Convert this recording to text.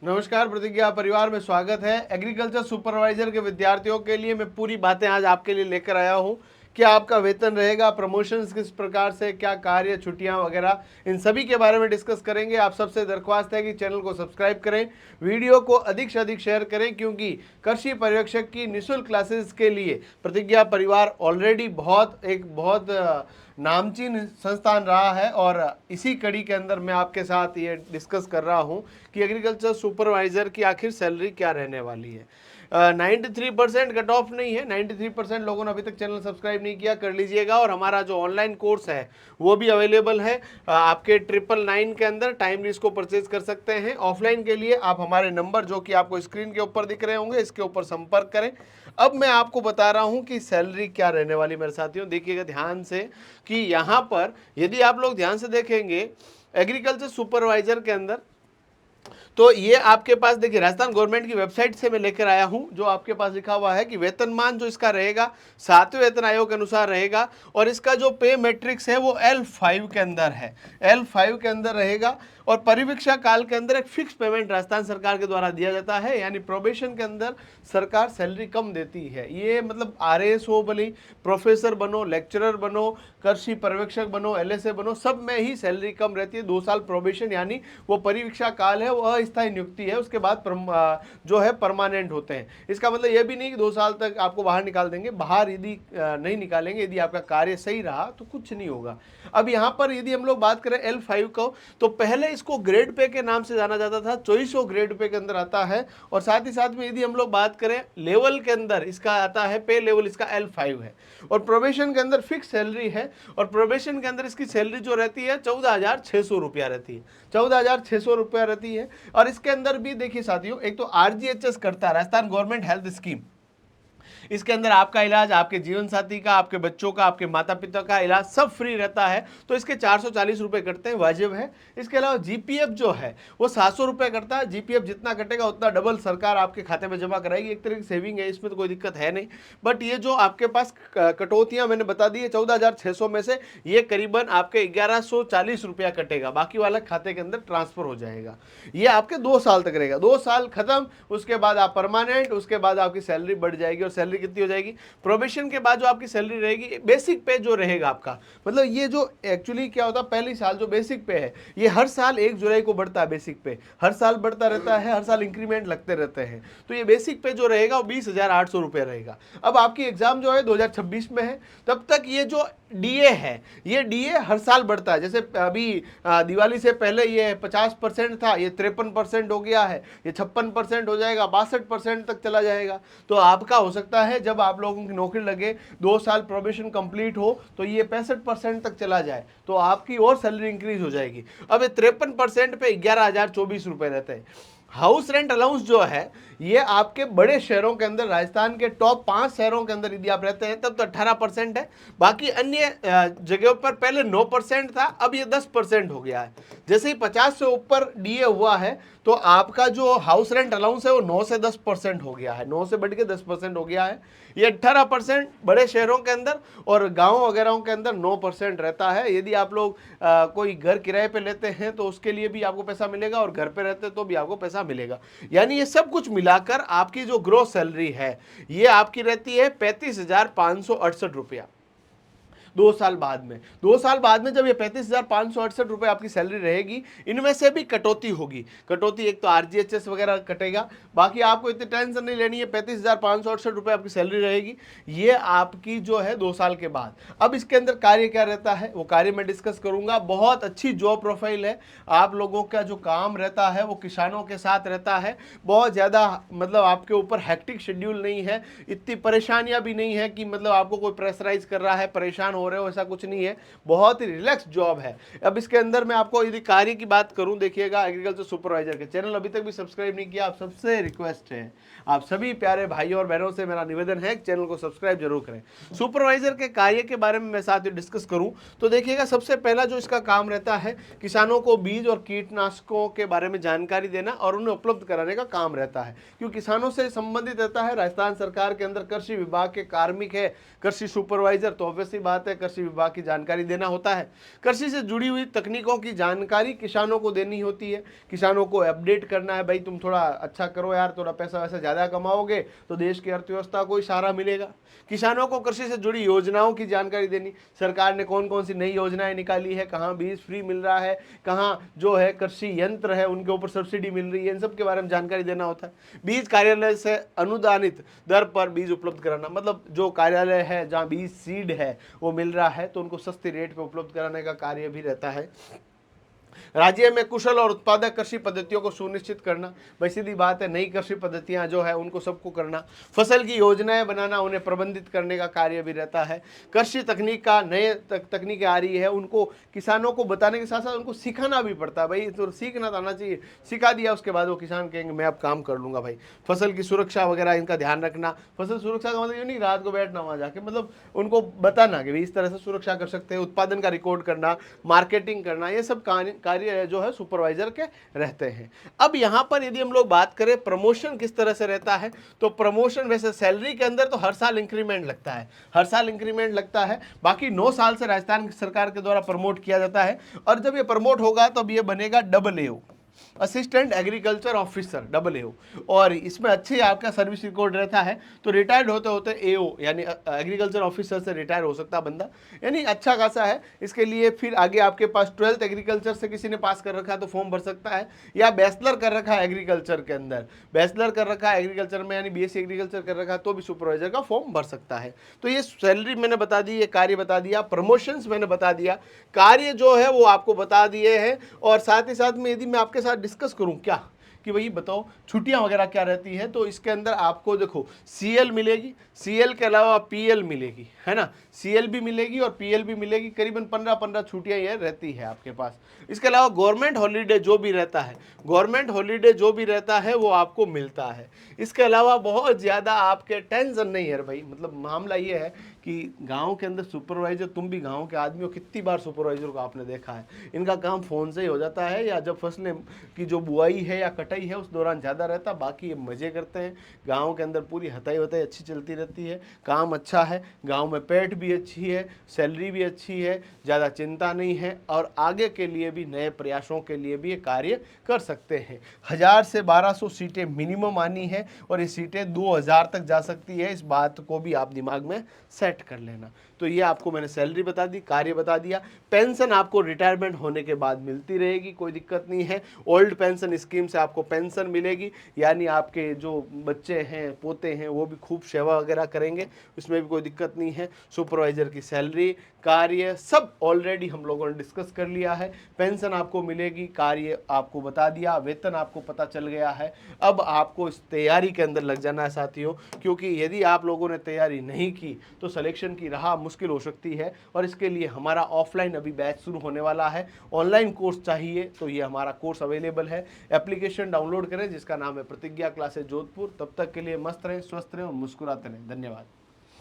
नमस्कार, प्रतिज्ञा परिवार में स्वागत है। एग्रीकल्चर सुपरवाइजर के विद्यार्थियों के लिए मैं पूरी बातें आज आपके लिए लेकर आया हूँ। क्या आपका वेतन रहेगा, प्रमोशंस किस प्रकार से, क्या कार्य, छुट्टियां वगैरह, इन सभी के बारे में डिस्कस करेंगे। आप सबसे दरख्वास्त है कि चैनल को सब्सक्राइब करें, वीडियो को अधिक से अधिक शेयर करें, क्योंकि कृषि पर्यवेक्षक की निःशुल्क क्लासेस के लिए प्रतिज्ञा परिवार ऑलरेडी बहुत नामचीन संस्थान रहा है। और इसी कड़ी के अंदर मैं आपके साथ ये डिस्कस कर रहा हूँ कि एग्रीकल्चर सुपरवाइजर की आखिर सैलरी क्या रहने वाली है। 93% कट ऑफ नहीं है। 93% लोगों ने अभी तक चैनल सब्सक्राइब नहीं किया, कर लीजिएगा। और हमारा जो ऑनलाइन कोर्स है वो भी अवेलेबल है आपके 999 के अंदर। टाइमली इसको परचेज कर सकते हैं। ऑफलाइन के लिए आप हमारे नंबर जो कि आपको स्क्रीन के ऊपर दिख रहे होंगे, इसके ऊपर संपर्क करें। अब मैं आपको बता रहा हूं कि सैलरी क्या रहने वाली। मेरे साथियों देखिएगा ध्यान से कि यहाँ पर यदि आप लोग ध्यान से देखेंगे एग्रीकल्चर सुपरवाइजर के अंदर, तो ये आपके पास देखिए राजस्थान गवर्नमेंट की वेबसाइट से मैं लेकर आया हूं। जो आपके पास लिखा हुआ है कि वेतनमान जो इसका रहेगा 7वें वेतन आयोग के अनुसार रहेगा। और इसका जो पे मैट्रिक्स है वो L5 के अंदर है, L5 के अंदर रहेगा। और परिवीक्षा काल के अंदर एक फिक्स पेमेंट राजस्थान सरकार के द्वारा दिया जाता है। यानी प्रोबेशन के अंदर सरकार सैलरी कम देती है। ये मतलब RAS हो, भले प्रोफेसर बनो, लेक्चरर बनो, कृषि पर्यवेक्षक बनो, LSA बनो, सब में ही सैलरी कम रहती है। 2 साल प्रोबेशन यानी वो परिवीक्षा काल है, वो अस्थायी नियुक्ति है। उसके बाद जो है परमानेंट होते हैं। इसका मतलब ये भी नहीं कि 2 साल तक आपको बाहर निकाल देंगे। बाहर यदि नहीं निकालेंगे, यदि आपका कार्य सही रहा तो कुछ नहीं होगा। अब यहाँ पर यदि हम लोग बात करें L5 को, तो पहले इसको ग्रेड पे के नाम से जाना जाता था। 2400 ग्रेड पे के अंदर आता है। और साथ ही साथ में यदि हम लोग बात करें लेवल के अंदर, इसका आता है पे लेवल, इसका L5 है। और प्रोबेशन के अंदर फिक्स सैलरी है। और प्रोबेशन के अंदर इसकी सैलरी जो रहती है 14,600 रुपया रहती है। 14,600 रुपया रहती है। और इसके अंदर भी देखिए साथियों, एक तो RGHS करता है, राजस्थान गवर्नमेंट हेल्थ स्कीम। इसके अंदर आपका इलाज, आपके जीवन साथी का, आपके बच्चों का, आपके माता पिता का इलाज सब फ्री रहता है। तो इसके 440 रुपए कटते हैं, वाजिब है। इसके अलावा GPF जो है वो 700 रुपए कटता है। GPF जितना कटेगा उतना डबल सरकार आपके खाते में जमा कराएगी। एक तरह की सेविंग है, इसमें तो कोई दिक्कत है नहीं। बट ये जो आपके पास कटौतियां मैंने बता दी है 14,600 में से, ये करीबन आपके 1140 रुपया कटेगा। बाकी वाला खाते के अंदर ट्रांसफर हो जाएगा। ये आपके 2 साल तक रहेगा। 2 साल खत्म, उसके बाद आप परमानेंट, उसके बाद आपकी सैलरी बढ़ जाएगी। और सैलरी कितनी हो जाएगी? प्रोबेशन के बाद जो आपकी सैलरी रहेगी, बेसिक पे जो रहेगा आपका, मतलब ये जो एक्चुअली क्या होता है, पहली साल जो बेसिक पे है ये हर साल 1 जुलाई को बढ़ता है। बेसिक पे हर साल बढ़ता रहता है, हर साल इंक्रीमेंट लगते रहते हैं। तो ये बेसिक पे जो रहेगा वो 20,800 रुपये रहेगा। अब आपकी एग्जाम जो है 2026 में है, तब तक ये जो DA है, ये DA हर साल बढ़ता है। जैसे अभी दिवाली से पहले ये 50% था, ये 53% हो गया है, ये 56% हो जाएगा, 62% तक चला जाएगा। तो आपका हो सकता है जब आप लोगों की नौकरी लगे, 2 साल प्रोबेशन कंप्लीट हो, तो ये 65% तक चला जाए, तो आपकी और सैलरी इंक्रीज हो जाएगी। अब ये 53% पे 11,024 रुपये रहते हैं। हाउस रेंट अलाउंस जो है ये आपके बड़े शहरों के अंदर, राजस्थान के टॉप 5 शहरों के अंदर यदि आप रहते हैं तब तो 18% है। बाकी अन्य जगहों पर पहले 9% था, अब ये 10% हो गया है। जैसे ही 50 से ऊपर DA हुआ है तो आपका जो हाउस रेंट अलाउंस है वो 9 से 10% हो गया है। 9 से बढ़ के 10% हो गया है। ये 18% बड़े शहरों के अंदर, और गाँव वगैरह के अंदर 9% रहता है। यदि आप लोग कोई घर किराए पे लेते हैं तो उसके लिए भी आपको पैसा मिलेगा, और घर पे रहते तो भी आपको पैसा मिलेगा। यानी ये सब कुछ मिलाकर आपकी जो ग्रोस सैलरी है ये आपकी रहती है 35,568 रुपया 2 साल बाद में। 2 साल बाद में जब ये 35,568 रुपये आपकी सैलरी रहेगी, इनमें से भी कटौती होगी। कटौती एक तो RGHS वगैरह कटेगा, बाकी आपको इतनी टेंशन नहीं लेनी है। 35,568 रुपये आपकी सैलरी रहेगी, ये आपकी जो है 2 साल के बाद। अब इसके अंदर कार्य क्या रहता है वो कार्य मैं डिस्कस करूंगा। बहुत अच्छी जॉब प्रोफाइल है। आप लोगों का जो काम रहता है वो किसानों के साथ रहता है। बहुत ज़्यादा मतलब आपके ऊपर हेक्टिक शेड्यूल नहीं है, इतनी परेशानियां भी नहीं है कि मतलब आपको कोई प्रेशराइज कर रहा है, परेशान हो रहे हो, ऐसा कुछ नहीं है। बहुत ही रिलैक्स जॉब है। अब इसके अंदर मैं आपको यदि कार्य की बात करूं, देखिएगा एग्रीकल्चर सुपरवाइजर के चैनल अभी तक भी सब्सक्राइब नहीं किया, आप सबसे रिक्वेस्ट है, आप सभी प्यारे भाइयों और बहनों से मेरा निवेदन है चैनल को सब्सक्राइब जरूर करें। सुपरवाइजर के कार्य के बारे में मैं साथ ही डिस्कस करूं तो देखिएगा, सबसे पहला जो इसका काम रहता है किसानों को बीज और कीटनाशकों के बारे में जानकारी देना और उन्हें उपलब्ध कराने का काम रहता है। क्योंकि किसानों से संबंधित रहता है। राजस्थान सरकार के अंदर कृषि विभाग के कार्मिक है कृषि सुपरवाइजर, तो ऑब्वियसली बात है कृषि विभाग की जानकारी देना होता है। कृषि से जुड़ी हुई तकनीकों की जानकारी किसानों को देनी होती है, किसानों को अपडेट करना है, भाई तुम थोड़ा अच्छा करो यार, थोड़ा पैसा वैसा ज़्यादा कमाओगे तो देश की अर्थव्यवस्था को सहारा मिलेगा। किसानों को कृषि से जुड़ी योजनाओं की जानकारी देनी, सरकार ने कौन कौन सी नई योजनाएं निकाली है, कहाँ बीज फ्री मिल रहा है, कहाँ जो है कृषि यंत्र है उनके ऊपर सब्सिडी मिल रही है, इन सब के बारे में जानकारी देना होता है। बीज कार्यालय से अनुदानित दर पर बीज उपलब्ध कराना, मतलब जो कार्यालय है जहाँ बीज सीड है वो मिल रहा है तो उनको सस्ती रेट पे उपलब्ध कराने का कार्य भी रहता है। राज्य में कुशल और उत्पादक कृषि पद्धतियों को सुनिश्चित करना, भाई सीधी बात है, नई कृषि पद्धतियां जो है उनको सबको करना। फसल की योजनाएं बनाना, उन्हें प्रबंधित करने का कार्य भी रहता है। कृषि तकनीक का नए तकनीकें आ रही है उनको किसानों को बताने के साथ साथ उनको सिखाना भी पड़ता है, भाई तो सीखना तो आना चाहिए, सिखा दिया उसके बाद वो किसान कहेंगे मैं अब काम कर लूँगा। भाई फसल की सुरक्षा वगैरह इनका ध्यान रखना, फसल सुरक्षा का मतलब ये नहीं रात को बैठना वहाँ जाके, मतलब उनको बताना कि भाई इस तरह से सुरक्षा कर सकते हैं। उत्पादन का रिकॉर्ड करना, मार्केटिंग करना, ये सब कार्य जो है सुपरवाइजर के रहते हैं। अब यहाँ पर यदि हम लोग बात करें प्रमोशन किस तरह से रहता है, तो प्रमोशन वैसे सैलरी के अंदर तो हर साल इंक्रीमेंट लगता है, हर साल इंक्रीमेंट लगता है। बाकी 9 साल से राजस्थान सरकार के द्वारा प्रमोट किया जाता है और जब ये प्रमोट होगा तब ये बनेगा AA, assistant agriculture officer, AA। और इसमें अच्छे आपका सर्विस रिकॉर्ड रहता है तो रिटायर्ड होते होते AO यानी एग्रीकल्चर ऑफिसर से रिटायर हो सकता बंदा, यानी अच्छा खासा है। इसके लिए फिर आगे आपके पास 12th एग्रीकल्चर से किसी ने पास कर रखा है तो फॉर्म भर सकता है, या बैचलर कर रखा है एग्रीकल्चर के अंदर, बैचलर कर रखा है एग्रीकल्चर में यानी BSc एग्रीकल्चर कर रखा है तो भी सुपरवाइजर का फॉर्म भर सकता है। तो ये सैलरी मैंने बता दी, ये कार्य बता दिया, प्रमोशंस मैंने बता दिया, कार्य जो है वो आपको बता दिए हैं। और साथ ही साथ में यदि मैं आपके साथ डिस्कस करूं क्या कि भाई बताओ छुट्टियां वगैरह क्या रहती है, तो इसके अंदर आपको देखो CL मिलेगी, CL के अलावा PL मिलेगी, है ना, CL भी मिलेगी और PL भी मिलेगी, करीबन 15 छुट्टियां ये रहती है आपके पास। इसके अलावा गवर्नमेंट हॉलीडे जो भी रहता है, गवर्नमेंट हॉलीडे जो भी रहता है वो आपको मिलता है। इसके अलावा बहुत ज़्यादा आपके टेंशन नहीं है भाई, मतलब मामला ये है कि गांव के अंदर सुपरवाइजर, तुम भी गांव के आदमी हो, कितनी बार सुपरवाइजर को आपने देखा है, इनका काम फ़ोन से ही हो जाता है या जब फसलें की जो बुआई है या कटाई है उस दौरान ज़्यादा रहता, बाकी ये मज़े करते हैं। गांव के अंदर पूरी हताई वताई अच्छी चलती रहती है, काम अच्छा है, गांव में पेट भी अच्छी है, सैलरी भी अच्छी है, ज़्यादा चिंता नहीं है और आगे के लिए भी नए प्रयासों के लिए भी ये कार्य कर सकते हैं। 1000 से 1200 सीटें मिनिमम आनी है और ये सीटें 2000 तक जा सकती है, इस बात को भी आप दिमाग में सेट कर लेना। तो ये आपको मैंने सैलरी बता दी, कार्य बता दिया। पेंशन आपको रिटायरमेंट होने के बाद मिलती रहेगी, कोई दिक्कत नहीं है। ओल्ड पेंशन स्कीम से आपको पेंशन मिलेगी, यानी आपके जो बच्चे हैं, पोते हैं, वो भी खूब सेवा वगैरह करेंगे, उसमें भी कोई दिक्कत नहीं है। सुपरवाइजर की सैलरी, कार्य सब ऑलरेडी हम लोगों ने डिस्कस कर लिया है। पेंशन आपको मिलेगी, कार्य आपको बता दिया, वेतन आपको पता चल गया है। अब आपको इस तैयारी के अंदर लग जाना है साथियों, क्योंकि यदि आप लोगों ने तैयारी नहीं की तो सिलेक्शन की राह मुश्किल हो सकती है। और इसके लिए हमारा ऑफलाइन अभी बैच शुरू होने वाला है। ऑनलाइन कोर्स चाहिए तो ये हमारा कोर्स अवेलेबल है, एप्लीकेशन डाउनलोड करें जिसका नाम है प्रतिज्ञा क्लासेस जोधपुर। तब तक के लिए मस्त रहें, स्वस्थ रहें और मुस्कुराते रहें। धन्यवाद।